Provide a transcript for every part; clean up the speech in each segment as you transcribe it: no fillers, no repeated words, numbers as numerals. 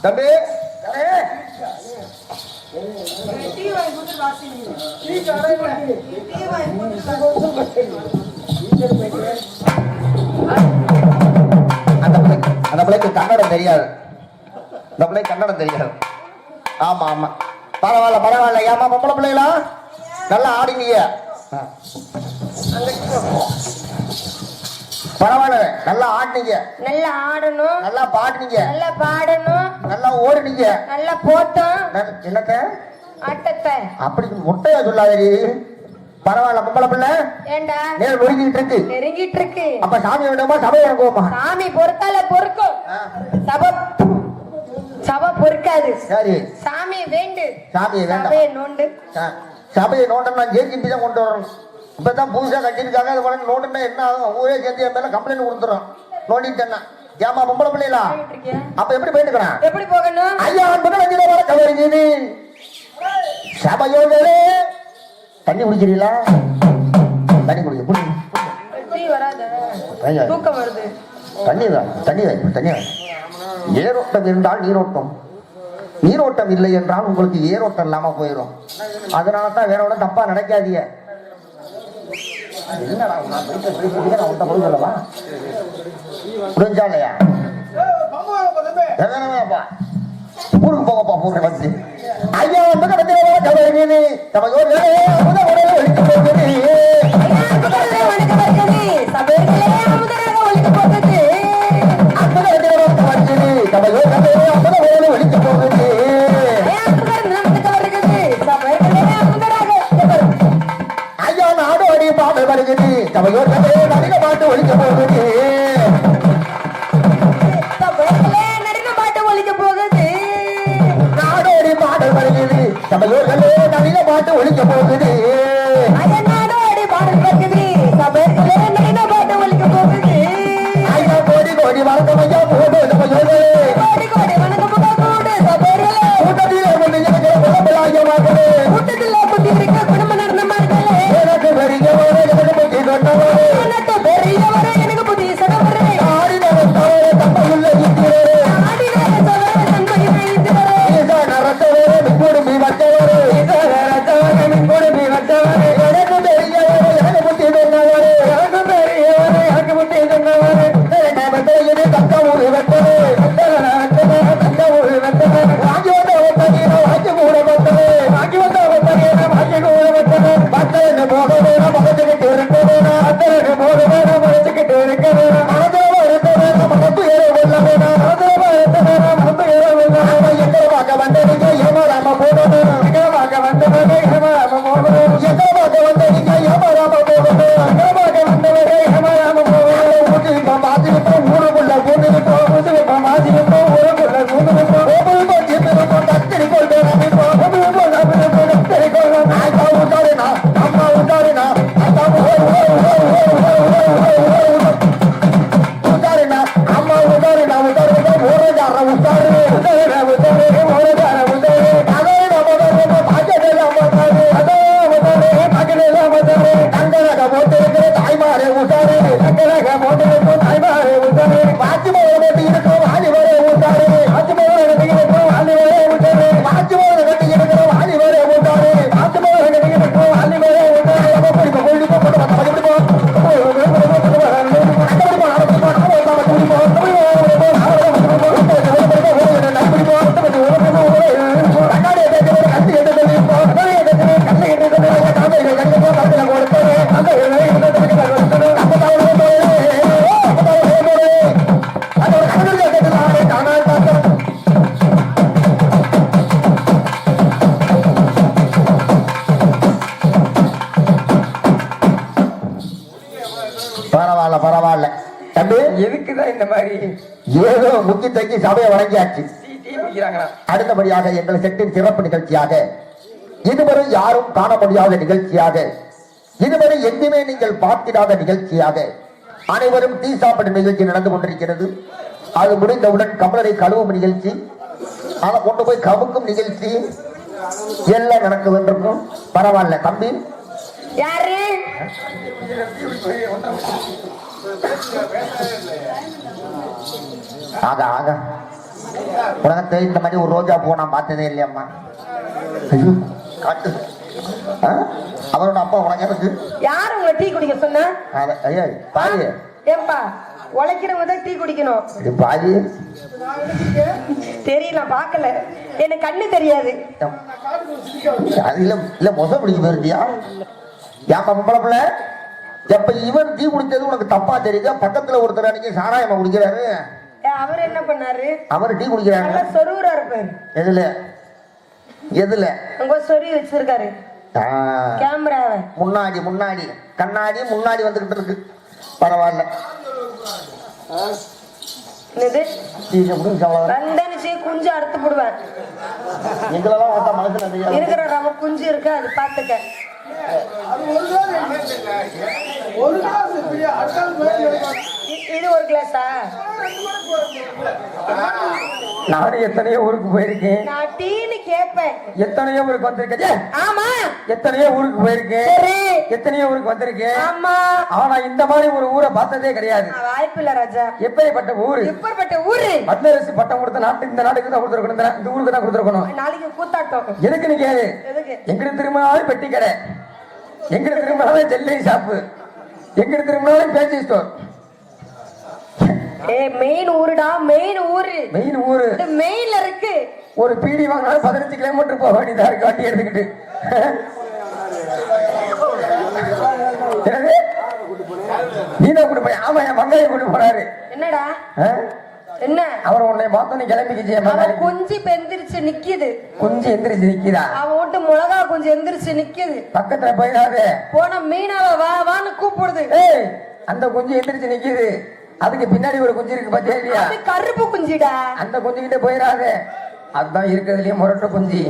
தம்பி அந்த பிள்ளைக்கு கன்னடம் தெரியாது. இந்த பிள்ளை கன்னடம் தெரியாது. ஆமா ஆமா பரவாயில்ல பரவாயில்ல. ஏமா பொம்பளை பிள்ளைகளா நல்லா ஆடினீங்க. பரவாயில்ல நல்லா ஆடினீங்க. நல்லா ஆடணும். நல்லா பாடுனீங்க. நல்லா பாடணும். நல்லா ஓடுனீங்க. நல்லா போட்டோம். என்னத்த ஆட்டத்தை அப்படி முட்டையா சொல்லாதே. பரவாயில்ல பொம்பளை பிள்ளை ஏண்டா நேர் நெருங்கிட்டு இருக்கு. அப்ப சாமி வேணுமா சபை இறங்குவோமா? சாமி பொறுத்தால பொறுக்கும். சபை பொறுக்காது. சரி சாமியை வேண்டு. சாமியை சபையை நோண்டு. சபையை நோண்டா ஜேஜிபி தான் கொண்டு வரணும். இப்பதான் புதுசா கட்டிருக்காங்க. அது உடனே நோண்டுனா என்ன ஆகும்? ஊரே சேர்ந்து என் மேல கம்ப்ளைண்ட் கொடுத்துரும். நோண்டிட்டேன்னா ஏமா பொம்பளை பிள்ளைகளா அப்ப எப்படி போயிட்டுக்கிறான்? எப்படி போகணும்? ஐயா வர கவரிங்க சபையோட தண்ணி குடிக்கிறீங்களா? தண்ணி குடிக்க தூக்கம் வருது. தண்ணி ஏரோட்டம் இருந்தால் நீரோட்டம், நீரோட்டம் இல்லை என்றால் உங்களுக்கு ஏரோட்டம் இல்லாம போயிடும். அதனால தான் வேற ஒன்றும் தப்பா நினைக்காதீங்க. என்னடா சொல்லவா புரிஞ்சா இல்லையா? ஊருக்கு போகப்பா போற வந்து ஐயா வந்து கடத்தினவா கவரிங்க சபையோட ஐயா நாடு அடி பாடல் வருகிறது. சபையோர் நடிக பாட்டு ஒழிக்க போகுது. நாடோடி பாடல் வருகிறது. சபையோர்களே நடிக பாட்டு ஒழிக்க போகுது. நாடோடி பாடல் வருகிறது. சபையோர்களே நடிக பாட்டு ஒழிக்க போகுது. ஐயா கோடி கோடி வணக்கம் ஐயா போடு சபையோர்களே. கோடி கோடி வணக்கம் போடு சபையோர்களே. கூட்டத்திலே வந்து எனக்கு குழப்பலாகிய மாட்டே. கூட்டத்திலே புத்தி இருக்க குடும்ப நடந்த மாட்டே. எனக்கு பெரியவரே எனக்கு புத்தி சொன்னவரே. எனக்கு பெரியவரே எனக்கு புத்தி சொன்னவரே. ஆடினவ தவறு தப்பையுள்ள இத்திரே. ஆடினவ தவறு தப்பையுள்ள இத்திரே. இத நரத்தவரே மிக்குடுமி வட்டவரே. இத நரத்தவரே மிக்குடுமி வட்டவரே. எனக்கு பெரியவரே எனக்கு புத்தி சொன்னவரே. எனக்கு பெரியவரே எனக்கு புத்தி சொன்னவரே. எனக்கு பெரியவரே தக்க ஊரு வட்டவரே. தக்க ஊரு வட்டவரே. வாங்கி வந்த ஒட்டகீர வாங்கி கூட வட்டவரே. வாங்கி வந்த ஒட்டகீர வாங்கி கூட வட்டவரே. பட்டன்னு போக வேணும் மகத்துக்கிட்டு இருக்க வேணும். அத்தனுக்கு போக வேணும் மகத்துக்கிட்டு இருக்க வேணும். மனதோட இருக்க வேணும் மகத்து ஏற வெல்ல வேணும். மனதோட இருக்க வேணும் மகத்து ஏற வெல்ல வேணும். எங்களை பார்க்க வந்தீங்க ஏமாறாம போகணும். எங்களை பார்க்க வந்தவங்க ஏமாறாம போகணும். எங்களை பார்க்க வந்தீங்க ஏமாறாம போகணும். எங்களை பார்க்க வந்தவங்க ஏமாறாம போகணும். ஊட்டி இப்ப மாத்திருப்போம் ஊருக்குள்ள கூட்டிருப்போம். ஊட்டி இப்ப மாத்திருப்போம் ஊருக்குள்ள கூட்டிருப்போம். ஒவ்வொரு ஜீப்பிருப்போம் கத்திரி கொள்கை நம்பிப்போம். கத்திரி கொள்கை உண்டாருனா அம்மா உண்டாருனா உண்டாருனா அம்மா உண்டாருனா உண்டாருனா ஓரதார உண்டாரு உண்டாரு உண்டாரு ஓரதார உண்டாரு அதே நம்ம பாக்கெட்ல உண்டாரு அதே உண்டாரு பாக்கெட்ல உண்டாரு தங்கரக போட்டு தாய்மாரே உண்டாரு தங்கரக போட்டு தாய்மாரே உண்டாரு பாத்திமோட கட்டி இருக்கும் ஆலிவரே உண்டாரு பாத்திமோட கட்டி இருக்கும் ஆலிவரே உண்டாரு பாத்திமோட கட்டி இருக்கும் ஆலிவரே உண்டாரு பாத்திமோட கட்டி இருக்கும் ஆலிவரே உண்டாரு நம்ம போய் போய் போய் பரவாயில்ல பரவாயில்ல தம்பி. எதுக்குதான் இந்த மாதிரி ஏதோ முக்கி தக்கி சபையை வழங்கியாச்சு. அடுத்தபடியாக எங்கள் செட்டின் சிறப்பு நிகழ்ச்சியாக இதுவரை யாரும் காண முடியாத நிகழ்ச்சியாக இதுவரை எங்குமே நீங்கள் பார்த்திடாத நிகழ்ச்சியாக அனைவரும் டீ சாப்பிடும் நிகழ்ச்சி நடந்து கொண்டிருக்கிறது. அது முடிந்தவுடன் கமலரை கழுவும் நிகழ்ச்சி, அதை கொண்டு போய் கவுக்கும் நிகழ்ச்சி எல்லாம் நடக்க வேண்டிருக்கும். பரவாயில்ல தம்பி. யாரு ஆக ஆக உலகத்தை இந்த மாதிரி ஒரு ரோஜா பூ நான் பார்த்ததே இல்லையம்மா. ஐயோ காட்டு. அவரோட அப்பா உனக்கு எனக்கு யாரு உங்களை டீ குடிக்க சொன்ன? ஐயா பாரு ஏப்பா உழைக்கிறவங்க தான் டீ குடிக்கணும். இது பாரு தெரியல பார்க்கல எனக்கு கண்ணு தெரியாது. அது இல்ல இல்ல மொசம் பிடிக்க போயிருந்தியா ஏப்பா பொம்பளை பிள்ளை? எப்ப இவன் டீ குடிச்சது உனக்கு தப்பா தெரியுது. பக்கத்துல ஒருத்தர் அன்னைக்கு சாராயமா குடிக்கிறாரு. அவர் என்ன பண்ணாரு? அவர் டீ குடிக்கிறாங்க. சொருவரா இருப்பாரு. எதுல எதுல உங்க சொறி வச்சிருக்காரு கேமராவை முன்னாடி முன்னாடி கண்ணாடி முன்னாடி வந்துகிட்டு இருக்கு. பரவாயில்ல குஞ்சு அறுத்து போடுவேன். எங்களெல்லாம் மனசுல இருக்கிற நம்ம குஞ்சு இருக்கு அது பாத்துக்க. இது ஒரு கிளாஸா? நானும் எத்தனையோ ஊருக்கு போயிருக்கேன். நான் டீன்னு கேட்பேன். எத்தனையோ ஊருக்கு வந்திருக்கேன். ஆமா எத்தனையோ ஊருக்கு போயிருக்கேன். எத்தனையோ ஊருக்கு வந்திருக்கேன். ஆமா ஆனா இந்த மாதிரி ஒரு ஊரை பார்த்ததே கிடையாது. வாய்ப்பு இல்ல ராஜா. எப்படிப்பட்ட ஊரு? எப்படிப்பட்ட ஊரு? மத்தியரசு பட்டம் கொடுத்த நாட்டு இந்த நாட்டுக்கு தான் கொடுத்துருக்கணும். இந்த ஊருக்கு தான் கொடுத்துருக்கணும். நாளைக்கு கூத்தாட்டம் எதுக்கு நீ கேளு. எங்கிட்ட திரும்பினாலும் பெட்டி கடை, எங்கிட்ட திரும்பினாலும் ஜெல்லி ஷாப்பு, எங்கிட்ட திரும்பினாலும் பேச்சு ஸ்டோர். மெயின் ஊருடா மெயின் ஊரு. மெயின் ஊரு மெயின்ல இருக்கு. ஒரு பீடி வாங்கினாலும் 15 கிலோமீட்டர் போக வேண்டியதா இருக்கு வண்டி எடுத்துக்கிட்டு. நீதான் கூட்டு போய். ஆமா என் மங்கையை கூட்டு போறாரு. என்னடா என்ன? அவர் உன்னை பார்த்தோன்னே கிளம்பிக்கிச்சு. குஞ்சு எந்திரிச்சு நிக்குது. குஞ்சு எந்திரிச்சு நிக்குதா? அவன் விட்டு மிளகா குஞ்சு எந்திரிச்சு நிக்குது. பக்கத்துல போயிடாது. போன மீனாவை வா வான்னு கூப்பிடுது. அந்த குஞ்சு எந்திரிச்சு நிக்குது. அதுக்கு பின்னாடி ஒரு குஞ்சு இருக்கு பாத்தியா இல்லையா? கருப்பு குஞ்சிடா. அந்த குஞ்சு கிட்ட போயிடாது. அதுதான் இருக்கிறதுலயே முரட்டு குஞ்சு.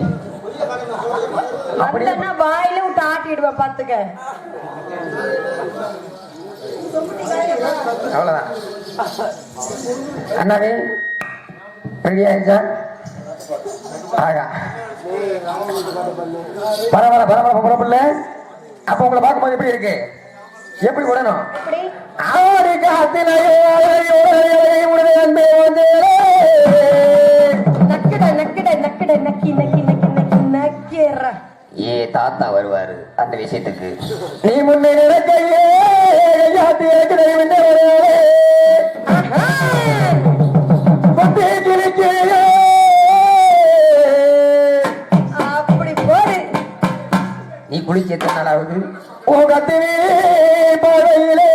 அப்படின்னா வாயில விட்டு ஆட்டிடுவா பாத்துக்க. அவ்வளவுதான். அண்ணாவே ரெடி ஆயிடுச்சா? ஆகா பரவாயில்ல பரவாயில்ல புறப்படல. அப்ப உங்களை பார்க்கும்போது எப்படி இருக்கு? எப்படி விடணும்? ஆடி காத்திலே ஏ தாத்தா வருவாரு அந்த விஷயத்துக்கு. நீ முன்னே நினைக்கையே அப்படி போடு. நீ குளிச்சு எத்தனை நாள் ஆகுது? உங்கத்திலே பாடையிலே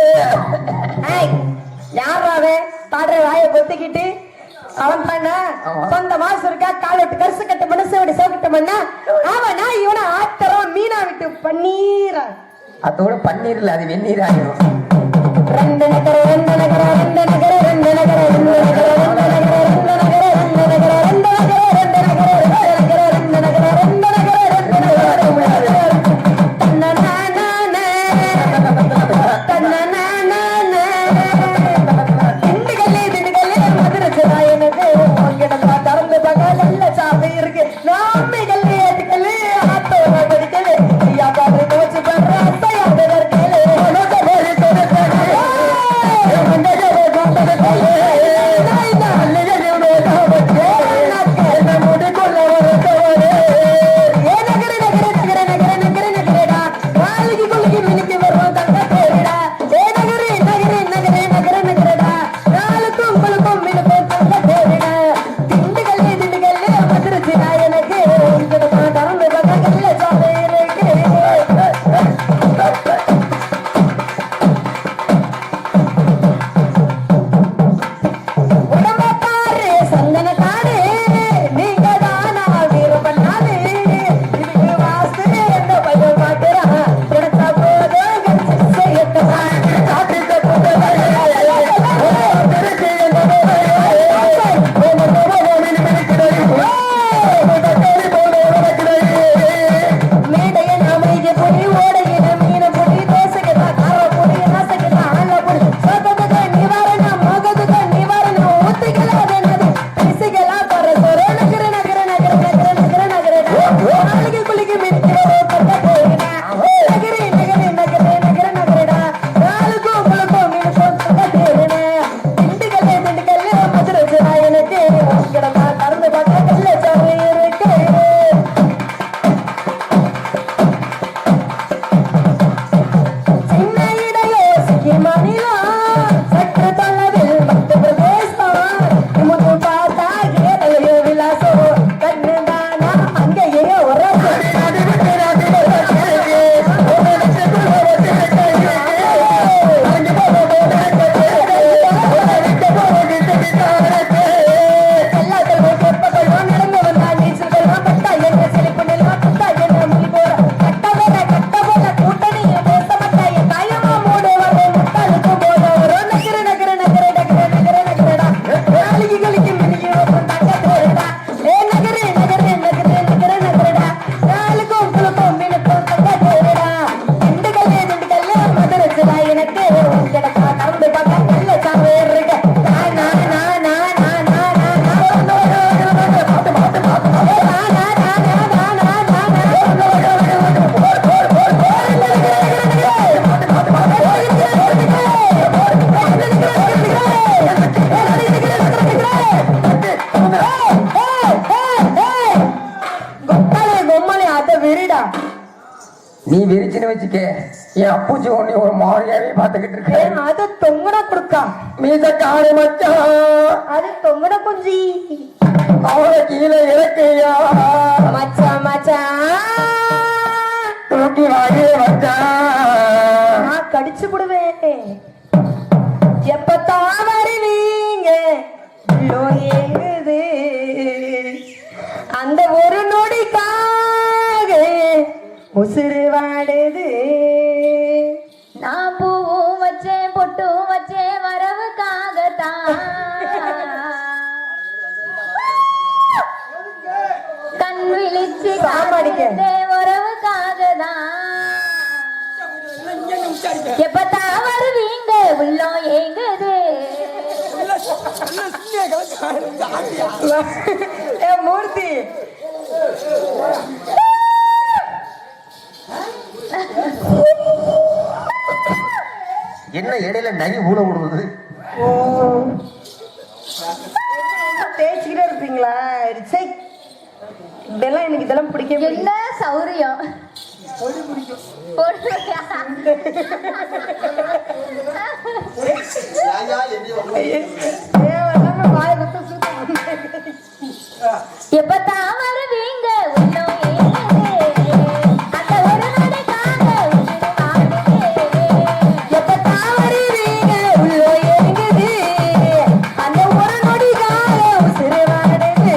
யாராவே பாடுற வாயை பொத்திக்கிட்டு அவன் பண்ண சொந்த மாசம் இருக்கா காலட்டு கரிசு கட்ட மனசோட சோக்கிட்ட பண்ண அவனா இவனை ஆத்தரம் மீனா விட்டு பன்னீரா. அதோட பன்னீர்ல அது வெந்நீர் ஆகிரும். ரெண்டு நகர ரெண்டு நகர ரெண்டு நகர ரெண்டு நகர ரெண்டு நகர ரெண்டு நகர ரெண்டு நகர ரெண்டு நகர ரெண்டு நகர ரெண்டு நகர ரெண்டு நகர ரெண்டு நகர ரெண்டு நகர நீ விரிச்சுன்னு வச்சுக்க என் அப்புச்சி ஒண்ணு ஒரு மாதிரியாவே பாத்துக்கிட்டு இருக்க. அது தொங்குன குடுக்கா. மீச காடு மச்சான், அது தொங்குன குஞ்சி. அவளை கீழே இறக்கையா மச்சான் மச்சான் தூக்கி வாங்கிய மச்சான். நான் கடிச்சு விடுவேன். எப்பத்தான் வருவீங்க உள்ளோ ஏங்குது அந்த ஒரு நொடிக்காக உசுறு வாடுது. நான் பூவும் வச்சேன் பொட்டும் வச்சேன் வரவுக்காகத்தான் கண் விழிச்சு காத்திருந்தேன் உறவுக்காகதான். எப்பத்தான் வருவீங்க உள்ளம் ஏங்குது. ஏ மூர்த்தி, என்ன இடையில நகி ஊழ விடுவது? தேய்ச்சிக்கிட்டே இருப்பீங்களா? சரி, இதெல்லாம் எனக்கு இதெல்லாம் பிடிக்கவே என்ன சௌரியம் எப்பத்தான் வருவீங்க உள்ளம் ஏங்குது அந்த ஒரு நொடிக்காக உசுறு வாடுது. எப்பத்தான் வருவீங்க உள்ளோ ஏங்குது அந்த ஒரு நொடிக்காக உசுறு வாடுது.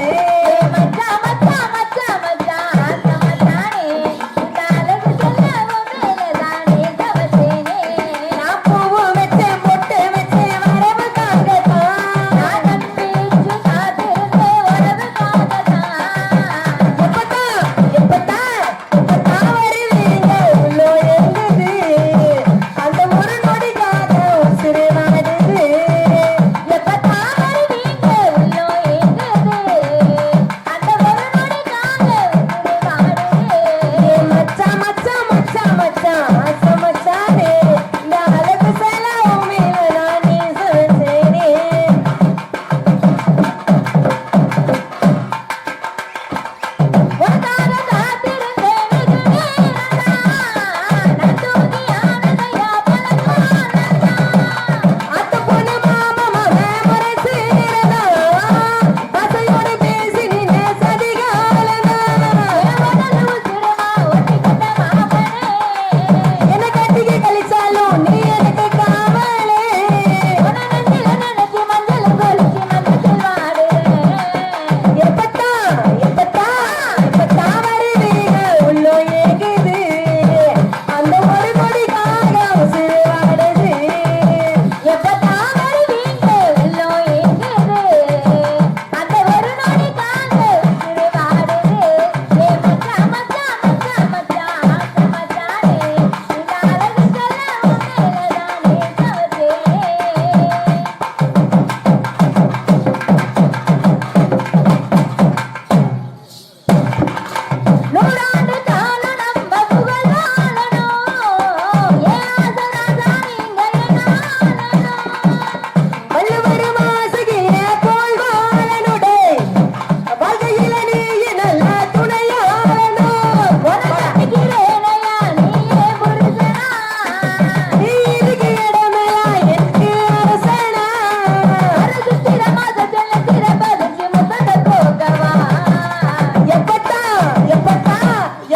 மச்சான் மச்சான் மச்சான் மச்சான் ஆசை மச்சானே இந்த அழகு சொல்லவும் மேலதானே தவச்சேனே. நான் பூவும் வச்சேன் பொட்டு வச்சேன் வரவுக்காகத்தான். நான் கண் பேச்சு காத்திருந்தேன் உறவுக்காகத்தான். எப்பத்தான் எப்பத்தான் வருவீங்க உள்ளோ ஏங்குது அந்த ஒரு நொடிக்காக உசுறு வாடுது. எப்பத்தான் வருவீங்க உள்ளம் ஏங்குது அந்த ஒரு நொடிக்காக உசுறு வாடுது. மச்சான் மச்சான் மச்சான் மச்சான் ஆசை மச்சானே இந்த அழகு செலவும் மேல நான் நேசவச்சேனே. உனக்காக காத்திருந்தேன் வெகு நேரம்தான். நான் தூங்கி ஆனதையா பழக்கானதான். அத்த பொண்ணு மாமா மகன் முறைசீரதா ஆசையோடு பேசி நீ நேசதிகாலனா. உடல் உசுருமா ஒட்டிக்கிட்ட மாமனே. என்ன கட்டிக்கு கழிச்சாலும் நீ எனக்கு காவலே. உன நெஞ்சில நினைச்சு மஞ்சள் கொலுச்சு மஞ்சத்தில் வாடுறேன். எப்பத்தான் வருவீங்க உள்ளோ ஏங்குது அந்த ஒரு நொடிக்காக உசுறு வாடுது. எப்பத்தான் வருவீங்க உள்ளம் ஏங்குது அந்த ஒரு நொடிக்காக உசுறு வாடுது. ஏ மச்சான் மச்சான் மச்சான் மச்சான் ஆசை மச்சானே இந்த அழகு சொல்லவும் மேலதானே தவச்சேனே. நூறாண்டு காலம் நம்ம புகழ் வாழணும். ஏன் ஆசை ராஜா நீங்க என்னாலணும். வள்ளுவர் வாசகிய போல் வாழனுடே வாழ்க்கையில நீ நல்ல துணையாளனும். உனக்கட்டிக்கிறேனையா நீயே புருஷனா. நீ இதுக்கு இடமெல்லாம் எனக்கு அரசனா. அரசு சிற மாசத்துல சிற பதிச்சு முத்தத்தை கோக்கவா.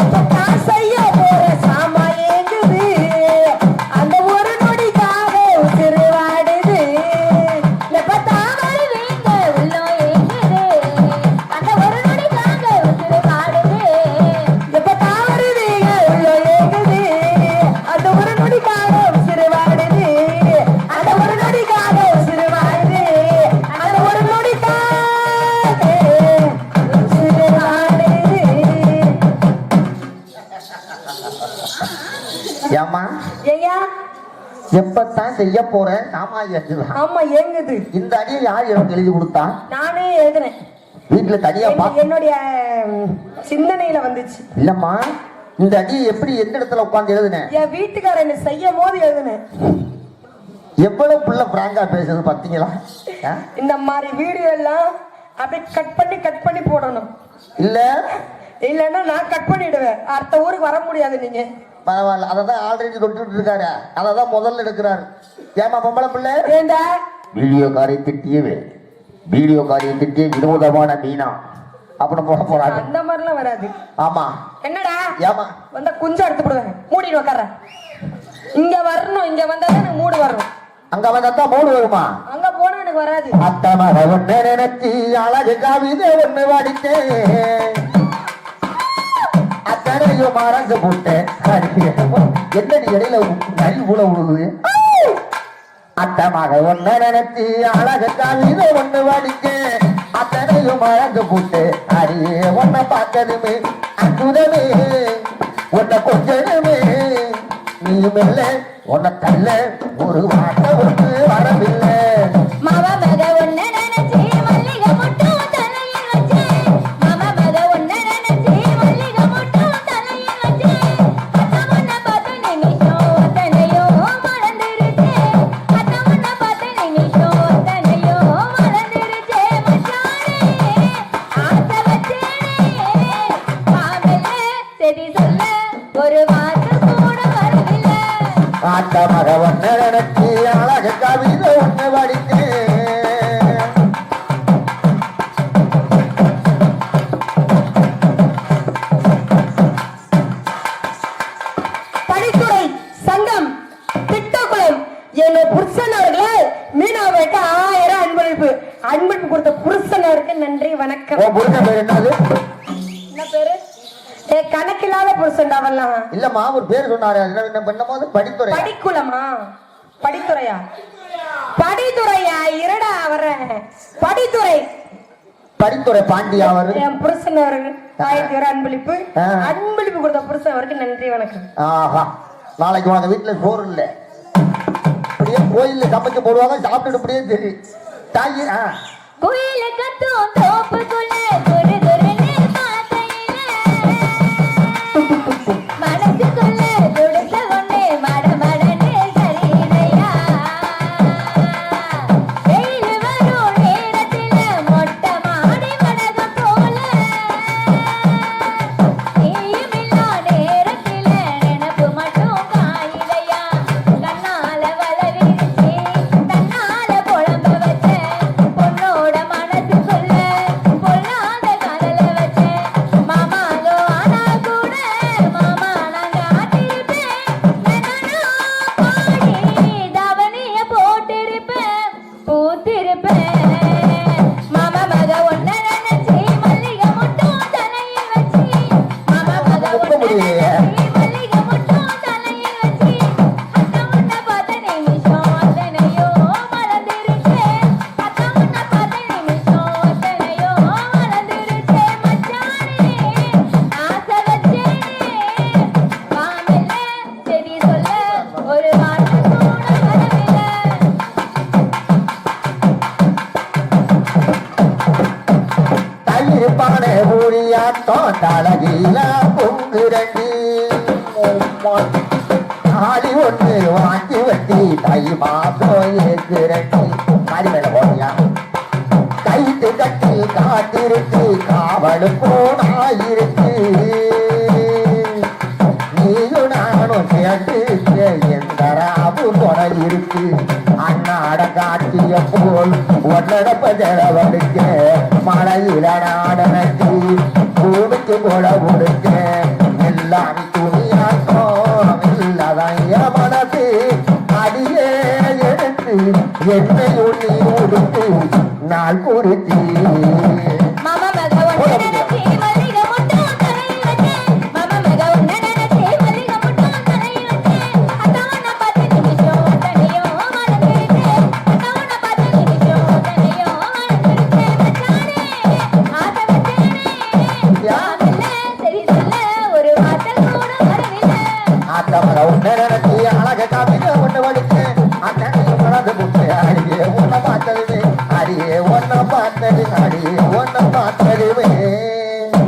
எப்பத்தான் செய்ய போற சாமா ஏங்குது அந்த ஒரு நொடிக்காக உசுறு வாடுது. எப்பத்தான் வருவீங்க உள்ளம் ஏங்குது அந்த ஒரு நொடிக்காக உசுறு வாடுது. எப்பத்தான் வருவீங்க உள்ளோ ஏங்குது அந்த ஒரு நொடிக்காக உசுறு வாடுது. அந்த ஒரு நொடிக்காக உசுறு வாடுது. அந்த ஒரு நொடிக்காக உசுறு வாடுது. ஏம்மா ஐயா, எப்பத்தான் செய்ய போறேன் சாமான்? ஆமா ஏங்குது. இந்த அடியை யார் எனக்கு எழுதி கொடுத்தா? நானே எழுதுனேன். வீட்டுல தனியா என்னுடைய சிந்தனையில வந்துச்சு. இல்லம்மா, இந்த அடியை எப்படி எந்த இடத்துல உட்கார்ந்து எழுதுனேன்? என் வீட்டுக்காரன் என்ன செய்யும் போது எழுதுனேன். எவ்வளவு புள்ள பிராங்கா பேசுறது பாத்தீங்களா? இந்த மாதிரி வீடியோ எல்லாம் அப்படியே கட் பண்ணி போடணும். இல்ல இல்லன்னா நான் கட் பண்ணிடுவேன். அடுத்த ஊருக்கு வர முடியாது. நீங்க பரவாயில்ல, அதை தான் ஆல்ரெடி தொட்டுட்டு இருக்காரு, அதை தான் முதல்ல எடுக்கிறாரு. ஏமா பொம்பளை பிள்ளை? ஏண்டா வீடியோ காரை திட்டியவே, வீடியோ காரை திட்டிய வினோதமான மீனா அப்படின்னு போக போறாங்க. அந்த மாதிரிலாம் வராது. ஆமா. என்னடா ஏமா வந்தா குஞ்சம் எடுத்து போடுவேன், மூடிட்டு உட்கார. இங்க வரணும், இங்க வந்தாதான் எனக்கு மூடு வரணும். அங்க வந்தா மூடு வருமா? அங்க போனா எனக்கு வராது. அத்தமர ஒண்ணு நினைச்சி அழகு கவிதை ஒண்ணு வடித்தேன், அத்தனையும் மறந்து போட்டேன். என்னடி இடையில நரி கூட விழுது. அத்தமாக ஒண்ணு நினைச்சி அழகு கவிதை ஒண்ணு வடித்தேன், அத்தனையும் மறந்து போட்டு அடியே ஒன்ன பார்த்ததுமே அற்புதமே, உன்னை கொஞ்சமே நீ மெல்ல உன்னை தள்ள ஒரு வார்த்தை ஒன்று வரவில்லை. மாமா மக ஒண்ணு நினைச்சி மல்லிகை மட்டும் தலையில் வச்சு, மாமா மக ஒண்ணு நினைச்சி மல்லிகை மட்டும் தலையில் வச்சு, அத்த உன்னை பார்த்த நிமிஷம் அத்தனையோ மறந்துருச்சு, அத்த உன்னை பார்த்த நிமிஷம் அத்தனையோ மறந்துருச்சு. மச்சானே ஆசை வச்சேனே மாமல்ல சரி சொல்ல ஒரு வார்த்தை கூட வரவில்லை. ஆட்ட மக ஒண்ணு நினைச்சி அழகு கவிதை ஒண்ணு வடித்தேன். படித்துறை சங்கம் திட்டக்குளம் எங்க புருஷன் அவர்களே மீனாவேட்ட 1000 அன்பளிப்பு கொடுத்த புருஷன் அவருக்கு நன்றி வணக்கம். உன் புருஷன் பேர் என்னது? என்ன பேரு? கணக்கில்லாத புருஷன் அவெல்லாம் இல்லம்மா, ஒரு பேர் சொன்னாரு, என்ன பண்ணும்போது படித்துறை. படிக்குளமா? படித்துறையா? படித்துறையா? இருடா வர்றேன். படித்துறை படித்துறை பாண்டியா அவரு. என் புருஷன் அவருக்கு 1000 அன்பளிப்பு கொடுத்த புருஷன் அவருக்கு நன்றி வணக்கம். ஆஹா, நாளைக்கு உனக்கு வீட்டுல சோறு இல்ல, அப்படியே கோயில்ல சமைச்சு போடுவாங்க, சாப்பிட்டுட்டு அப்படியே தெரியும் தாயி. குயில கத்தும் தோப்புக்குள்ள குரு குருன்னு பார்க்கையில, மனசுக்குள்ள துடுக்க கொண்டு மட மடன்னு சரிதையா, வெயில் வரும் நேரத்துல மொட்டை மாடி மடகம் போல, நீயுமில்லா நேரத்துல நினப்பு மட்டும் காயிலையா, கண்ணால வள விரிச்சு தன்னால புலம்ப வச்ச பொண்ணோட மனசுக்குள்ள பொல்லாத காதல வச்ச, மாமாலோ ஆனா கூட மாமா நான் காத்திருப்பேன், பாடி தவணைய போட்டிருப்பேன் பூத்திருப்பேன், மாமா மக ஒன்ன நினைச்சி மல்லிகை மட்டும் தலையில் வச்சு, மாமா மக ஒன்ன நினைச்சி மல்லிகை மட்டும் தலையில் வச்சு, அத்த உன்னை பார்த்த நிமிஷம் அத்தனையோ மறந்துருச்சு, அத்த உன்னை பார்த்த நிமிஷம் அத்தனையோ மறந்துருச்சு. மச்சானே ஆசை வச்சேனே மாமல்ல சரி சொல்ல ஒரு வார்த்தை கூட வரவில்லை. தயிர் பானை ஊழியாட்டம் தலகீழ பொங்குரண்டி, ஆளி ஒன்று வாங்கி வட்டி தை மாசம் ஏக்குரண்டி. மாறி மேல போறியா? கைத்து கட்டி காத்திருக்கு காவலு போனாயிருக்கு, நீயும் நானும் சேர்ந்து எந்த ராபு துணை இருக்கு, அண்ணாட காட்டிய போல் ஒன்னடப்ப ஜனவனுக்க மழையில நாடனத்தி பூமிக்கு கொட கொடுக்க, எல்லாம் துணியாட்டம் இல்லதான் என் மனசு அடியே எடுத்து என்னை உண்ணி உடுத்து நாள் குறிச்சி. மாமா மக ஒன்ன நினைச்சி மல்லிகை மட்டும் தலையில் வச்சு, மாமா மக ஒன்ன நினைச்சி மல்லிகை மட்டும் தலையில் வச்சு, அத்த உன்னை பார்த்த நிமிஷம் அத்தனையோ மறந்துருச்சு, அத்த உன்னை பார்த்த நிமிஷம் அத்தனையோ மறந்துருச்சு. மச்சானே ஆசை வச்சேனே மாமல்ல சரி சொல்ல ஒரு வார்த்தை கூட வரவில்லை. ஆத்தமர ஒண்ணு நினைச்சி அழக காமிக்க ஒண்ணு வடிச்சேன், அத்தனையும் மறந்து புட்டு அடியே ஒன்ன பார்த்ததுமே, அடியே ஒன்ன பார்த்தது, அடியே ஒன்ன பார்த்ததுமே.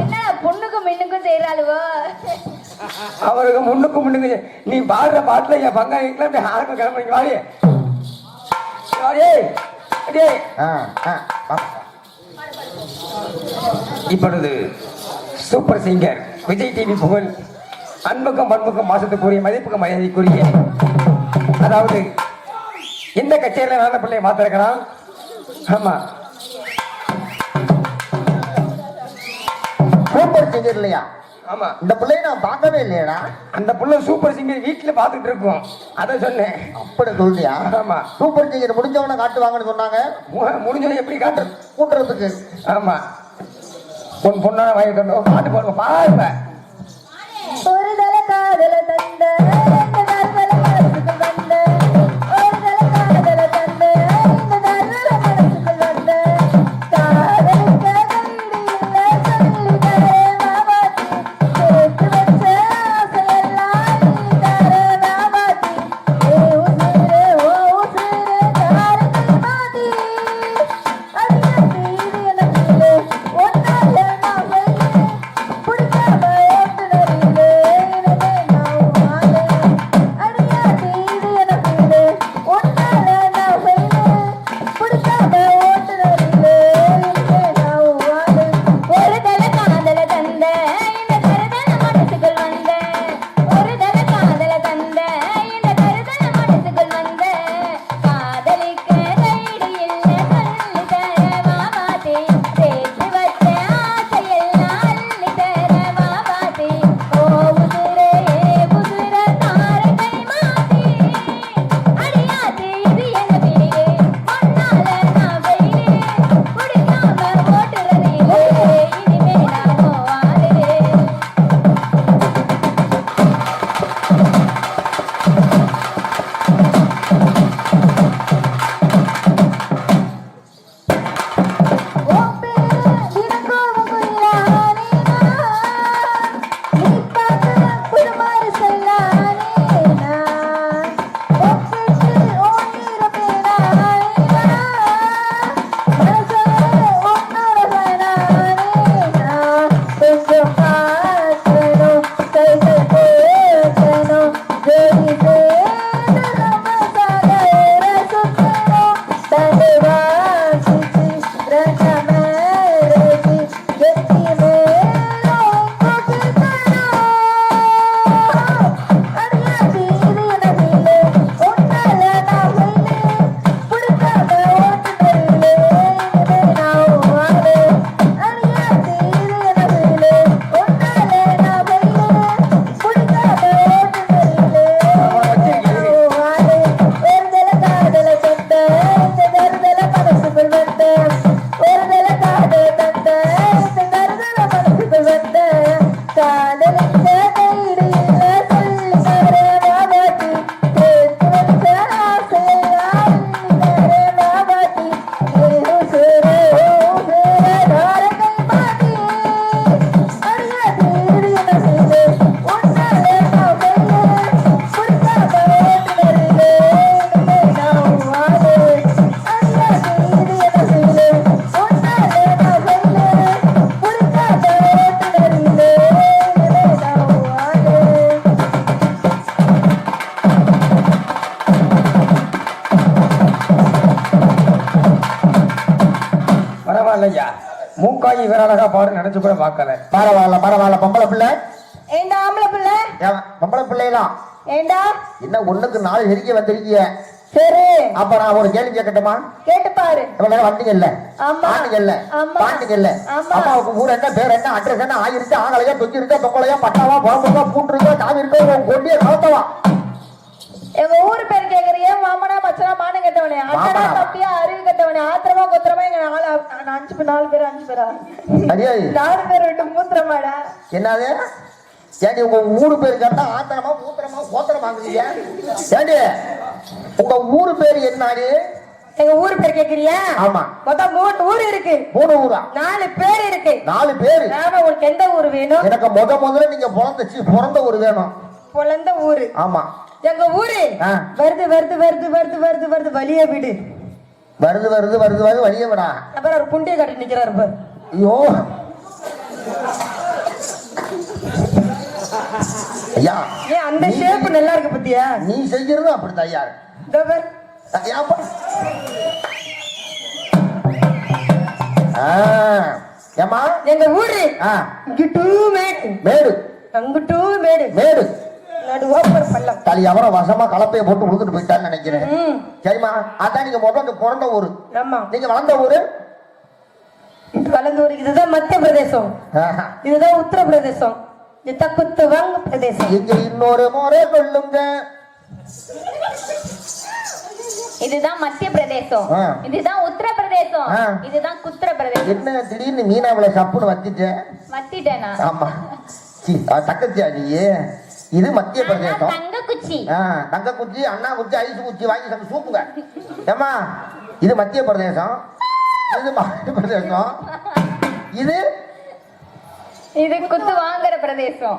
என்ன பொண்ணுக்கும் மின்னுக்கும் செய்யறாளுவோ? அவருக்கு முன்னுக்கு நீ பாடுற பாட்டுல என் பங்காளிக்கெல்லாம் ஆரம்ப கிளம்புறீங்க. வாடி வாடி அடே. இப்பொழுது சூப்பர் சிங்கர் விஜய் டிவி புகழ் அன்புக்கும் பண்புக்கும் மாசத்துக்குரிய மதிப்புக்கும் மரியாதைக்குரிய அதாவது இந்த கச்சேரியில நல்ல பிள்ளையை மாத்திருக்கிறான். ஆமா சூப்பர் சிங்கர் இல்லையா? ஆமா இந்த பிள்ளையை நான் பார்க்கவே இல்லையடா. அந்த புள்ள சூப்பர் சிங்கர் வீட்டுல பாத்துட்டு இருக்கோம், அதை சொன்னேன். அப்படி சொல்லியா? ஆமா சூப்பர் சிங்கர் முடிஞ்சவன காட்டுவாங்கன்னு சொன்னாங்க. முடிஞ்சவன் எப்படி காட்டுறது கூட்டுறதுக்கு. ஆமா உன் பொண்ணான வாங்கிட்டு பாட்டு பாடுவோம் பாருங்க. ஒரு தல காதல தந்த இந்த தர்மல மனசுக்குள் வந்த ஒரு தல காதல தந்த இந்த தர்மல மனசுக்குள் வந்த காதலுக்கு கைடு இல்ல சொல்லி தரே மாமாத்தி சேர்த்து வச்ச ஆசையெல்லாம் நீ தரே மாமாத்தி ஏ உசுரே ஓ உசுரே தாரகை மாதி அடியாத்தி இது எனக்கு ஒன்னால நான் வெள்ளே புடிக்காம ஓட்டுனரிலே இனிமே நான் வாழே அடியாத்தி இது எனக்கு ஒன்னால நான் வெள்ளே புடிக்காம ஓட்டுனரிலே இனிமே நான் வாழே ஒரு தல காதல தந்த இந்த கருதல மனசுக்குள் வந்த ஒரு தல காதல தந்த இந்த கருதல மனசுக்குள் வந்த காதலிக்க கைடு இல்ல சொல்லி தர மாமாத்தி சேர்த்து வச்ச ஆசையெல்லாம் அள்ளி தர மாமாத்தி ஓ உசுரே உசுர தாரகை மாத்தி அடியாத்தி இது என்ன பிடியே ஒன்னால நான் வெயிலே குடிக்காம ஓட்டுறதிலே இனிமே நான் போவாதே. ஓப்பே தினகோவுக்குள்ள நீனா நீ பார்க்க புதுமாறு செல்லானேனா ஓப்பேச்சு ஓனிரப்பேனா நீனா மனசே ஒன்னோட வேணானேனா கொஞ்சம் காசணும் கைகள் பேசணும் ஜோடி சேர்ந்து நம்ம சாகர சுத்தணும் தலை வாசிச்சு ரசமேரேஜி கெட்டி மேலோ கொட்டித்தனோ அடியாத்தி இது எனதிலே ஒன்னால நான் வெயிலே புடிக்காம ஓட்டுனரிலே இனிமே நான் வாழே அடியாத்தி இது எனதிலே ஒன்னால நான் வெயிலே புடிக்காம ஓட்டுனரிலே வாழே ஒருதல காதல தந்த இந்த தருதல மனசுக்குள் வந்த ஒருதல காதல தந்த இந்த தருதல மனசுக்குள் வந்த காதலிக்க கைடு இல்ல சொல்லி தரே மாமாத்தி சேர்த்து வச்ச ஆசையெல்லாம் அள்ளி தரே மாமாத்தி ஏ உசுரே ஓ உசுரே தாரகை மாத்தி அடியாத்தி இது எனதிலே ஒன்னால நான் வெயிலே புடிக்காம ஓட்டுனரிலே இனிமே நான் வாழே அடியாத்தி இது எனதிலே ஒன்னால நான் வெயிலே புடிக்காம ஓட்டுனரிலே இனிமே நான் வாழே பரவாயில்லையா, மூக்காயி வேற அழகா பாடு நினைச்சு கூட பார்க்கல. பரவாயில்ல பரவாயில்ல. பொம்பளை பிள்ளை ஏண்டா ஆம்பளை பிள்ளை ஏன் பொம்பளை பிள்ளைலாம் ஏண்டா என்ன ஒண்ணுக்கு 4 நெருக்கி வந்திருக்கீங்க. சரி அப்ப நான் ஒரு கேள்வி கேட்கட்டுமா? கேட்டு பாரு இவ்வளவு நேரம் வந்தீங்கல்ல, ஆமா. பாண்டீங்கல்ல, ஆமா. பாண்டீங்கல்ல, ஆமா. அம்மாவுக்கு ஊர் என்ன, பேர் என்ன, அட்ரஸ் என்ன, ஆயிருச்சு, ஆகலையா, தொங்கி இருக்கா, தொங்கலையா, பட்டாவா, புறம்புக்கா, பூண்டுருக்கா, காவி இருக்கா, உன் கொண்டிய கலத்தவா? எங்க ஊரு பேர் கேக்குறியே மாமனா மச்சனா மானம் கெட்டவனே அண்ணனா மாமனா. தப்பியா அறிவு கெட்டவனே ஆத்திரமா கொத்திரமா எங்க 4 பேர் 5 பேரா அடியே 4 பேர் விட்டு மூத்திரமாடா என்னது? ஏண்டி உங்க ஊரு பேர் கேட்டா ஆத்திரமா மூத்திரமா கோத்திரமாங்குறீங்க? ஏண்டி உங்க ஊரு பேர் என்னடி? எங்க ஊரு பேர் கேக்குறியா? ஆமா. மொத்தம் 3 ஊர் இருக்கு. 3 ஊரா? 4 பேர் இருக்கு. 4 பேரு? ஆமா. உனக்கு எந்த ஊர் வேணும்? எனக்கு முதல்ல நீங்க பிறந்த ஊர் வேணும். பொழந்த ஊரு. ஆமா. எங்க ஊரு ஆ. வருது வலிய விடு. வருது வழிய விடா. அப்புறம் ஒரு புண்டிய கட்டி நிக்கிறாரு பாரு. ஐயோ ஐயா, ஏன் அந்த ஷேப் நல்லா இருக்கு பத்தியா? நீ செய்யறது அப்படித்தான் ஐயா. இதோ பாரு. ஐயாப்பா. ஏமா எங்க ஊரு ஆ இங்கிட்டு மேடு. மேடு. அங்குட்டு மேடு மேடு நடுவா ஒரு பள்ளம். தலி அவரை வசமா கலப்பைய போட்டு உழுதுட்டு போயிட்டான்னு நினைக்கிறேன். ம். சரிம்மா, அதான் நீங்க முதல்ல பிறந்த ஊரு, ஆமா. நீங்க வளர்ந்த ஊரு வளர்ந்து ஒரு இதுதான் மத்திய பிரதேசம், இதுதான் உத்தரப்பிரதேசம், இதுதான் குத்துவாங்க பிரதேசம். இங்க இன்னொரு முறை சொல்லுங்க. இதுதான் மத்திய பிரதேசம், ஆ. இதுதான் உத்தரப்பிரதேசம், ஆ. இதுதான் குத்திர பிரதேசம். என்ன திடீர்னு மீனாவில சப்புன்னு வச்சிட்டேன்? வத்திட்டேனா? ஆமா, தக்கச்சியா நீ? இது மத்திய பிரதேசம். தங்க குச்சி. தங்க குச்சி, அண்ணா குச்சி, ஐஸ் குச்சி வாங்கி சமைச்சு சூப்புங்க. ஏமா, இது மத்திய பிரதேசம், இது மத்திய பிரதேசம், இது இது குத்து வாங்குற பிரதேசம்.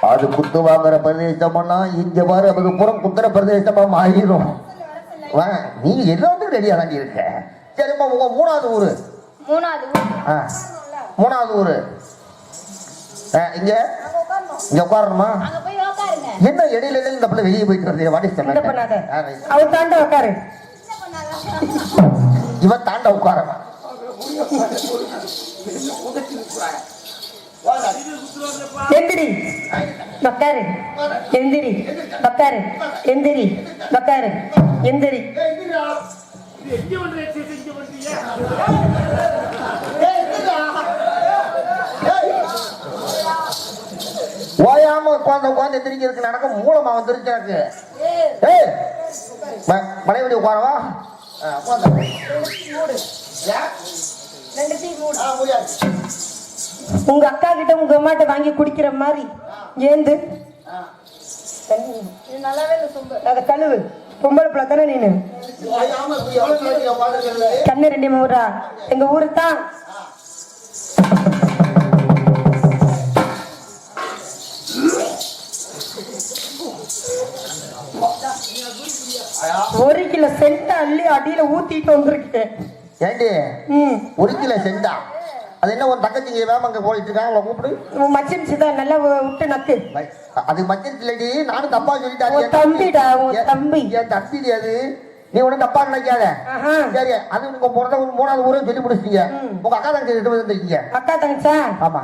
அது குத்து வாங்குற பிரதேசம்னா இங்க பாரு, அதுக்கு புறம் குத்துற பிரதேசமா மாறிடும். நீ எல்லாத்துக்கும் ரெடியா தாண்டி இருக்க. சரிம்மா, உங்க மூணாவது ஊரு? மூணாவது ஊர். மூணாவது ஊரு இங்க இங்க உட்காரணுமா? அங்க போய் உட்காருங்க. என்ன இடையில இந்த பிள்ளை வெளியே போயிட்டு வருது? வாடி என்ன பண்ணாத, அவர் தாண்ட உட்காரு. இவன் தாண்ட உட்காரமா? எந்திரி உட்காரு, எந்திரி உட்காரு, எந்திரி உட்காரு, எந்திரி. ஓயாம உட்காந்து எந்திரிக்கிறதுக்கு நடக்க மூலமா வந்துருச்சு எனக்கு. ஏய், மனைவி உட்காரவா? உங்க அக்கா கிட்ட உங்க அம்மாட்ட வாங்கி குடிக்கிற மாதிரி ஏந்து அத கழுவு. பொம்பளை பிள்ளை தானே நீனு? கண்ணு ரெண்டு ஊரா? எங்க ஊரு தான். ஒரு கிலோ சென்ட் அள்ளி அடியில ஊத்திட்டு வந்திருக்கு. ஏண்டி ஒரு கிலோ செண்டா? அது என்ன ஒரு தங்கச்சிங்க வேம அங்க போயிட்டு இருக்காங்க, கூப்பிடு. மச்சின்ச்சுதான் நல்லா விட்டு நக்கு. அது மச்சின் இல்லடி, நானும் தப்பா சொல்லிட்டேன். தம்பிடா, உன் தம்பி. என் தம்பி அது, நீ ஒன்னும் தப்பா நினைக்காத. சரி, அது உங்க பிறந்த மூணாவது ஊரையும் சொல்லி முடிச்சிட்டீங்க. உங்க அக்கா தங்கச்சி ரெண்டு பேரும் வந்துருக்கீங்க. அக்கா தங்கச்சா? ஆமா.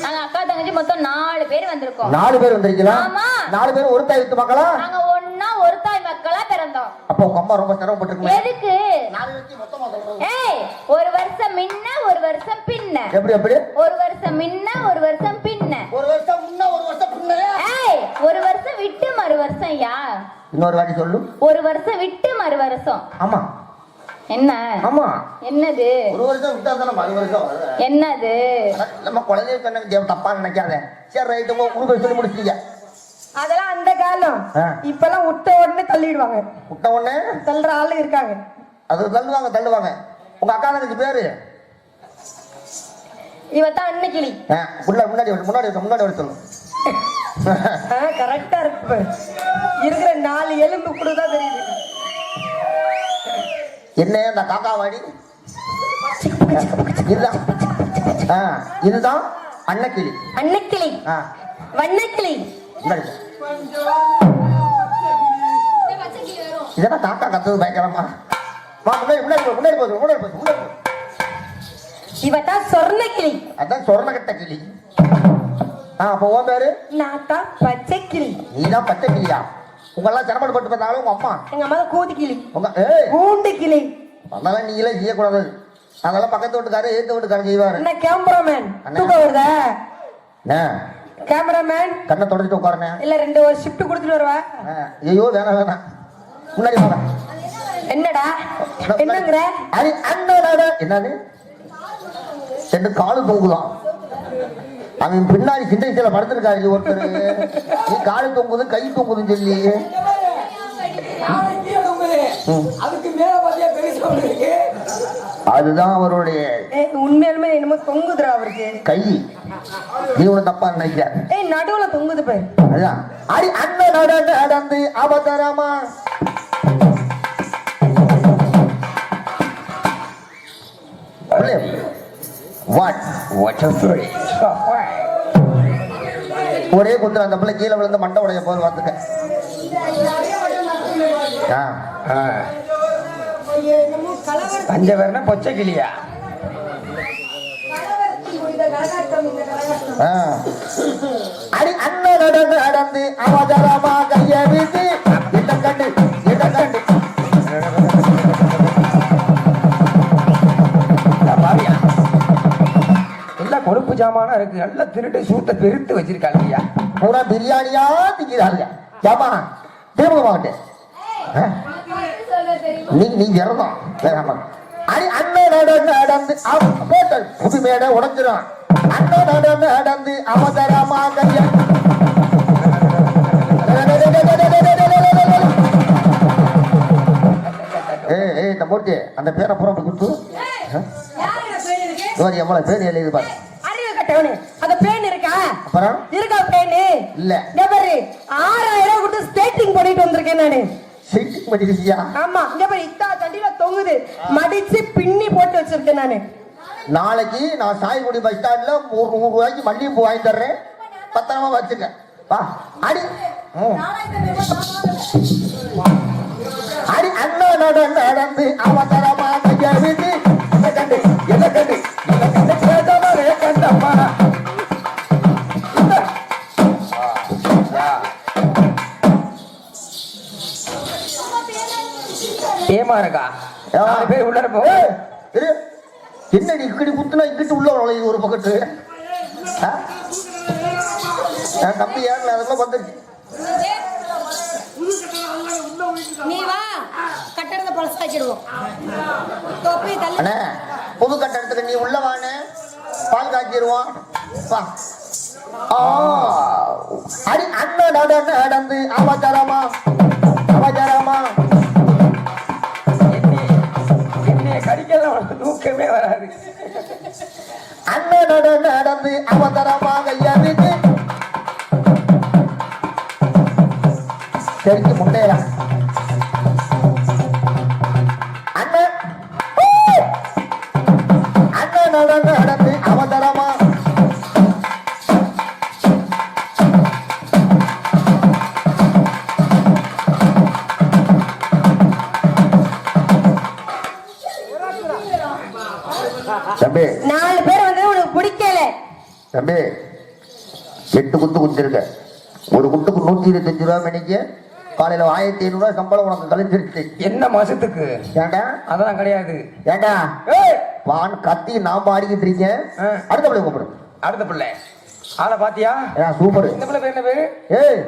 நாங்க அக்கா தங்கச்சி மொத்தம் 4 பேர் வந்திருக்கோம். 4 பேர் வந்திருக்கீங்களா? ஆமா. 4 பேர் ஒரு தாய் வித்து மக்களா? நாங்க ஒண்ணா ஒரு தாய் மக்களா பிறந்தோம். அப்ப உங்க அம்மா ரொம்ப சிரமப்பட்டிருக்குமே. எதுக்கு? 4 பேருக்கு மொத்தமா சொல்றேன். ஏய், ஒரு வருஷம் முன்ன ஒரு வருஷம் பின்ன. எப்படி எப்படி? ஒரு வருஷம் முன்ன ஒரு வருஷம் பின்ன. ஒரு வருஷம் முன்ன ஒரு வருஷம் பின்ன. ஏய், ஒரு வருஷம் விட்டு மறு வருஷம் யா. இன்னொரு வாட்டி சொல்லு. ஒரு வருஷம் விட்டு மறு வருஷம். ஆமா. என்ன? ஆமா. என்னது? ஒரு வருஷம் விட்டா தான மறு வருஷம் வருது. என்னது? நம்ம குழந்தைய சொன்ன தப்பா நினைக்காத. சரி ரைட், உங்க சொல்லி முடிச்சிட்டீங்க. அதெல்லாம் அந்த காலம். இப்பெல்லாம் விட்ட உடனே தள்ளிடுவாங்க. விட்ட உடனே தள்ளுற ஆளு இருக்காங்க. அது தள்ளுவாங்க. உங்க அக்கா தங்கச்சி பேரு? இவத்தான் அன்னைக்கிளி. முன்னாடி வர சொல்லு. கரெக்டா இருக்கு. இருக்கிற 4 எலும்பு கூட தான் தெரியுது. என்ன இந்த காக்கா வாடி? இதுதான் அன்னக்கிளி. அன்னக்கிளி, வண்ணக்கிளி. இதெல்லாம் காக்கா கத்துறது பயங்கரமா. முன்னாடி போகுது. இவத்தான் சொர்ணக்கிளி. அதான் சொர்ணகட்ட கிளி. அப்ப உன் பேரு? நான் தான் பச்சை கிளி. நீதான் பச்சை கிளியா? உங்கெல்லாம் சிரமப்பட்டு பார்த்தாலும் உங்க அம்மா? எங்க அம்மா தான் கூதி கிளி. கூண்டு கிளி. அதெல்லாம் நீங்களே செய்யக்கூடாது. அதெல்லாம் பக்கத்து வீட்டுக்காரரு ஏத்து வீட்டுக்காரர் செய்வாரு. என்ன கேமராமேன் தூக்கம் வருதா? கேமராமேன் கண்ணை தொடச்சிட்டு உட்காருங்க. இல்ல 2 ஒரு ஷிஃப்ட் கொடுத்துட்டு வருவா. ஐயோ வேணாம். முன்னாடி வாங்க. என்னடா என்னங்கற? அது அண்ணனோட என்னது? 2 காலு தொங்குதான். அவன் பின்னாடி சிந்தையில படுத்திருக்காரு ஒருத்தர். நீ காலு தொங்குது கை தொங்குதுன்னு சொல்லி அதுக்கு மேல பாத்தியா பெருசா இருக்கு. அதுதான் அவருடைய உண்மையாலுமே என்னமோ தொங்குதுடா அவருக்கு கை. நீ ஒண்ணு தப்பா நினைக்க. நடுவுல தொங்குது பாரு. அதான் அடி அண்ணனோட நடந்து அவதரமா. ஒரே குத்து அந்த பிள்ளை கீழே விழுந்து மண்டை உடைய போது பார்த்துக்க. பஞ்சவர்ண பொச்சை கிளியா? அடி அண்ணன் நடந்து நடந்து அவசரமா கைய வீசி இடம் கண்டு பாரியா எல்லாம் கொழுப்பு ஜாமானா இருக்கு நல்லா திருட்டு சூத்த பெருத்து வச்சிருக்காங்க ஐயா. பூரா பிரியாணியா திங்கிறாங்க ஏமா திரும்ப மாட்டேன் நீ இறந்தோம் அடி அண்ணன் நடந்து நடந்து போட்டல் புது மேடை உடைஞ்சிடும் அண்ணன் நடந்து நடந்து அவசரமா கைய இந்த போட்டு அந்த பேரை புறம் கொடுத்து எவ்வளவு பேர் எழுதி பாரு அறிவு கட்டவனே அந்த பேன் இருக்கா அப்புறம் இருக்கா பேனு இல்ல இங்க பாரு 6000 கொடுத்து ஸ்கேட்டிங் பண்ணிட்டு வந்திருக்கேன் நானு சீட்டிங் பண்ணிருக்கியா ஆமா இங்க பாரு இத்தா தண்டில தொங்குது மடிச்சு பின்னி போட்டு வச்சிருக்கேன் நானு நாளைக்கு நான் சாயக்குடி பஸ் ஸ்டாண்ட்ல 100 ரூபாய்க்கு மல்லிகைப்பூ வாங்கி தர்றேன் பத்திரமா வச்சுக்க வா அடி அடி அண்ணன் நடந்து நடந்து அவசரமா கைய வீசி என்ன கண்டு கண்டம்மா ஏமா இருக்கா 4 பேர் உள்ள இருப்போம். என்னடி இக்கடி குத்துனா இக்கிட்டு உள்ள நுழையுது ஒரு பக்கத்து என் தம்பி ஏன் அதெல்லாம் வந்துருச்சு நீ வா கட்டடத்தை பழசாக்கிடுவோம் தொப்பி தள்ளி அண்ணே புது கட்டடத்துக்கு நீ உள்ள வானே பால் காய்ச்சிருவான் வா அடி அண்ணன் நடந்து நடந்து அவசரமா என்னைய கடிக்கலாம் தூக்கமே வராது. அண்ணன் நடந்து நடந்து அவசரமாக எதுக்கு சரிக்கு முட்டையா அண்ணன் அண்ணன் நடந்து நடந்து அவசரமா தம்பி 4 பேர் வந்து உனக்கு பிடிக்கல தம்பி 8 குத்து குத்திருக்க ஒரு குட்டுக்கு 125 ரூபா மணிக்கு காலையில 1500 ரூபாய் சம்பளம் உனக்கு கழிஞ்சிருச்சு என்ன மாசத்துக்கு ஏண்டா அதெல்லாம் கிடையாது. ஏண்டா வான் கத்தி நான் பாடிக்கிட்டு இருக்கேன் அடுத்த பிள்ளை கூப்பிடு அடுத்த பிள்ளை ஆளை பாத்தியா சூப்பர் இந்த பிள்ளை பேர் என்ன பேரு? ஏய்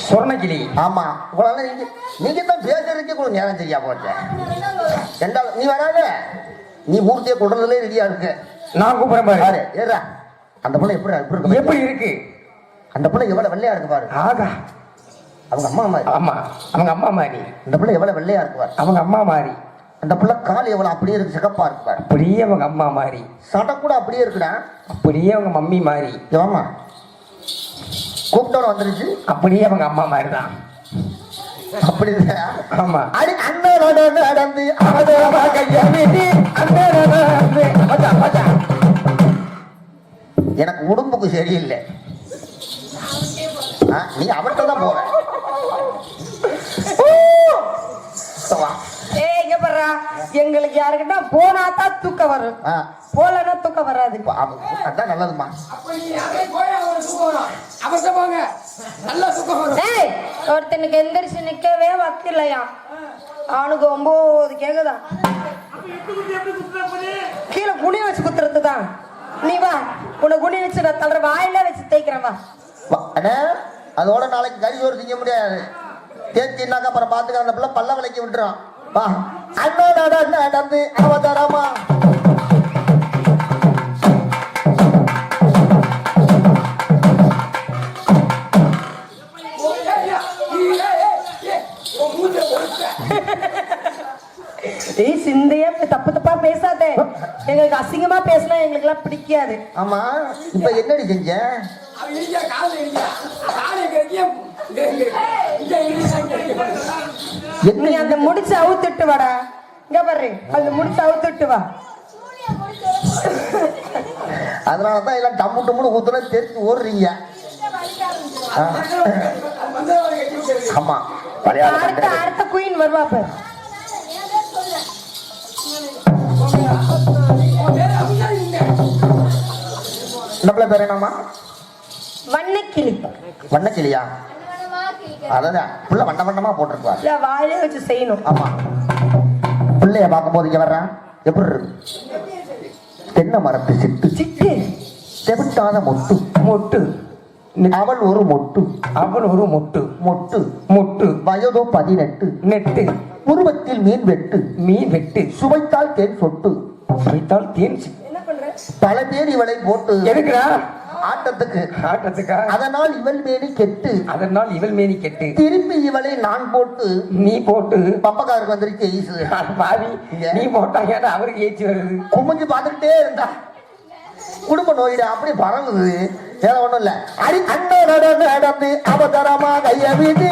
சொர்ணகிளி. ஆமா உங்களால நீங்க தான் பேசுறதுக்கே கொஞ்சம் நேரம் சரியா போச்ச ரெண்டா நீ வராத நீ மூர்த்தியை கொடுறதுல ரெடியா இருக்கு நான் கூப்பிடுறேன் பாரு. பாரு ஏறா அந்த பிள்ளை எப்படி எப்படி இருக்கு அந்த பிள்ளை எவ்வளவு வெள்ளையா இருக்கு பாரு ஆகா அவங்க அம்மா மாதிரி ஆமா அவங்க அம்மா மாதிரி. அந்த பிள்ளை எவ்வளவு வெள்ளையா இருக்கு பாரு அவங்க அம்மா மாதிரி. அந்த பிள்ளை கால் எவ்வளவு அப்படியே இருக்கு சிகப்பா இருக்கு பாரு அப்படியே அவங்க அம்மா மாதிரி. சடை கூட அப்படியே இருக்குடா அப்படியே அவங்க மம்மி மாதிரி. ஆமா கூப்பிட்டோட வந்துருச்சு அப்படியே அவங்க அம்மா மாதிரி தான். அப்படி ஆமா அடி அண்ணன் நடந்து நடந்து அவசரமாக கைய வீசி அண்ணன் நடந்து மச்சான் மச்சான் எனக்கு உடம்புக்கு சரியில்லை நீ அவர்கிட்ட தான் போற ஏய் இங்க பாருடா எங்களுக்கு யாருக்கிட்ட போனா தான் தூக்கம் வரும் போலனா தூக்கம் வராது அதான் நல்லதுமா ஏய் ஒருத்தனுக்கு எந்திரிச்சு நிக்கவே வக்கில்லையா அவனுக்கு 9 கேக்குதான் கீழே குனி வச்சு குத்துறது தான் நீ வா உன்னை குனி வச்சு நான் தள்ளுற வாயில வச்சு தேய்க்கிறேன் வா அதோட நாளைக்கு கறி சோறு திங்க முடியாது தேய்ச்சின்னாக்க அப்புறம் பாத்துக்க அந்த பிள்ளை பல்ல விலைக்கு விட்டுரும் வா அண்ணன் நடந்து அவசரமா சிந்தையா தப்பு தப்பா பேசாதே எங்களுக்கு அசிங்கமா பேசினா எங்களுக்கு எல்லாம் பிடிக்காது. ஆமா இப்ப என்னடி செஞ்ச நீ அந்த முடிச்சு அவுத்துட்டு வாடா இங்க பாரு அந்த முடிச்சு அவுத்துட்டு வா அதனாலதான் எல்லாம் டம்மு டம்முன்னு ஊத்துனா தெரிஞ்சு ஓடுறீங்க ஆமா அடுத்த குயின் வருவா பாரு இந்த பிள்ளை பேர் என்னம்மா? வண்ணக்கிளி. வண்ணக்கிளியா? அதான் புள்ள வண்ண வண்ணமா போட்டிருப்பா. இல்ல வாயிலே வச்சு செய்யணும். ஆமா. பிள்ளைய பார்க்கும்போது இங்க வர்றான் எப்படி இருக்கு? தென்னை மரத்து சிட்டு சிட்டு செவிட்டாத மொட்டு மொட்டு. அவள் ஒரு மொட்டு. அவள் ஒரு மொட்டு. மொட்டு மொட்டு. வயதோ 18. நெட்டு. உருவத்தில் மீன் வெட்டு. மீன் வெட்டு. சுவைத்தால் தேன் சொட்டு. சுவைத்தால் தேன். என்ன பண்ற? பல பேர் இவளை போட்டு எதுக்குடா? ஆட்டத்துக்கு. ஆட்டத்துக்கா? அதனால் இவள் மேனி கெட்டு. அதனால் இவள் மேனி கெட்டு. திருப்பி இவளை நான் போட்டு. நீ போட்டு. பப்பக்காருக்கு வந்துருச்சு ஈசு. பாவி நீ போட்டாங்க அவருக்கு ஏச்சி வருது. குமிஞ்சு பார்த்துக்கிட்டே இருந்தா குடும்ப நோயிட அப்படி பரவுது. வேற ஒண்ணும் இல்ல. அடி அண்ணா நடந்து அவதரமா கைய வீட்டு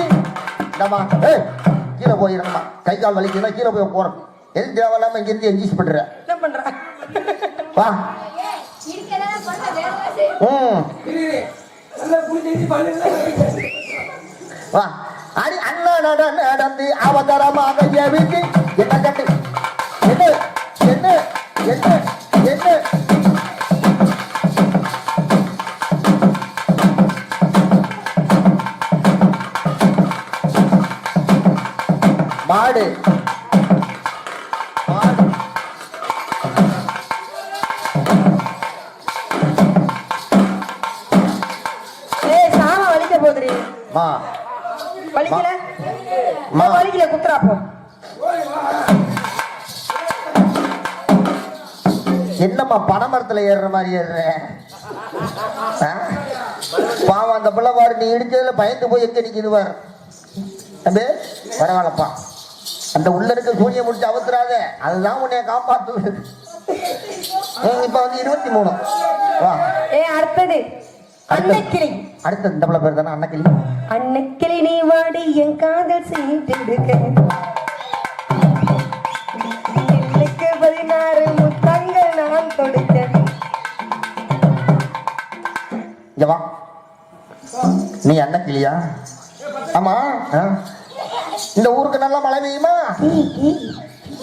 கீழே போயிடணுமா? கை கால் வலிக்குதுன்னா கீழே போய் போறோம். எது தேவையில்லாம இங்கிருந்து என்ஜிஸ் பண்ற. என்ன பண்ற? வா. வா. அடி அண்ணா நடந்து அவதரமா கைய வீட்டு. என்ன கட்டு? என்ன என்ன என்ன என்ன மாடு மாடு சாம வலிக்க போதுரி. மா வலிக்கல மா. வலிக்கல குத்துறாப்போ. என்னம்மா பனைமரத்துல ஏறுற மாதிரி ஏறுற? பாவம் அந்த பிள்ளை பாரு, நீ இடிச்சதுல பயந்து போய் எங்க நிக்குது பாரு. தம்பி பரவாயில்லப்பா, அந்த உள்ள இருக்க சூரிய முடிச்சு அவுத்துறாத, அதுதான் உன்னைய காப்பாத்து. இப்ப வந்து 23. வா. அடுத்தது அன்னக்கிளி. அடுத்தது இந்த பிள்ளை பேர் தானே அன்னக்கிளி. அன்னக்கிளி நீ வாடி என் காதல் சீட்டெடுக்க. 16 முத்தங்கள் நான் தொடுக்க. இங்க வா. நீ அன்னக்கிளியா? ஆமா. இந்த ஊருக்கு நல்லா மழை பெய்யுமா?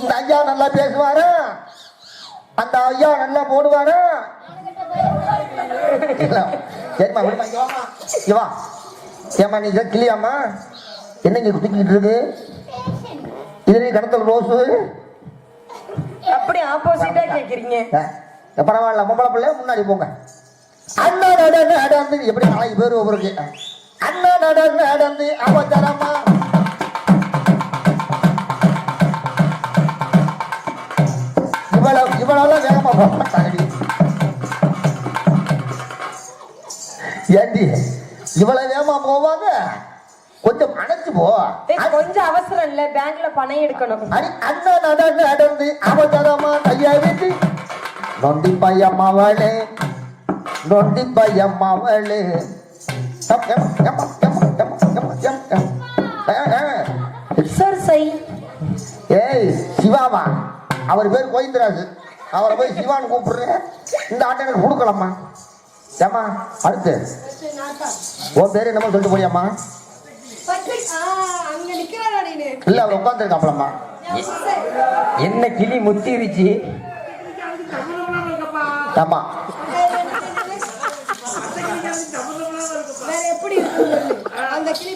இந்த ஐயா நல்லா பேசுவாரு, அந்த ஐயா நல்லா போடுவாரு. சரிம்மா விடுமா. இங்க வா. ஏமா நீ கிளியாமா? என்ன இங்க குத்திக்கிட்டு இருக்கு? இது நீ கடத்தல் ரோஸு. அப்படி ஆப்போசிட்டா கேக்குறீங்க. பரவாயில்ல, பொம்பளை பிள்ளை முன்னாடி போங்க. அண்ணா நடந்து எப்படி நாளைக்கு பேர் ஒவ்வொருக்கு. அண்ணா நடந்து அவசரமா இவ்வளவு வேகமா போட்டாங்க. ஏண்டி இவ்வளவு வேகமா போவாங்க? கொஞ்சம் அணைச்சு போ. கொஞ்சம் அவசரம் இல்ல, பேங்க்ல பணம் எடுக்கணும். அண்ணா நடந்து அவசரமா கையா வீட்டு. நொண்டி பையம்மாவளே நொண்டி பையம்மாவளே. ஏய் சிவாவா? அவர் பேர் கோவிந்தராஜு. அவரை போய் சிவான்னு கூப்பிடுறேன். இந்த ஆட்டை எனக்கு கொடுக்கலாமா? ஏமா அடுத்து உன் பேரு என்னமோ சொல்லிட்டு போடியாம்மா? இல்ல அவர் உட்காந்துருக்காப்லம்மா. என்ன கிளி முத்திருச்சு? ஆமா. அந்த கிளி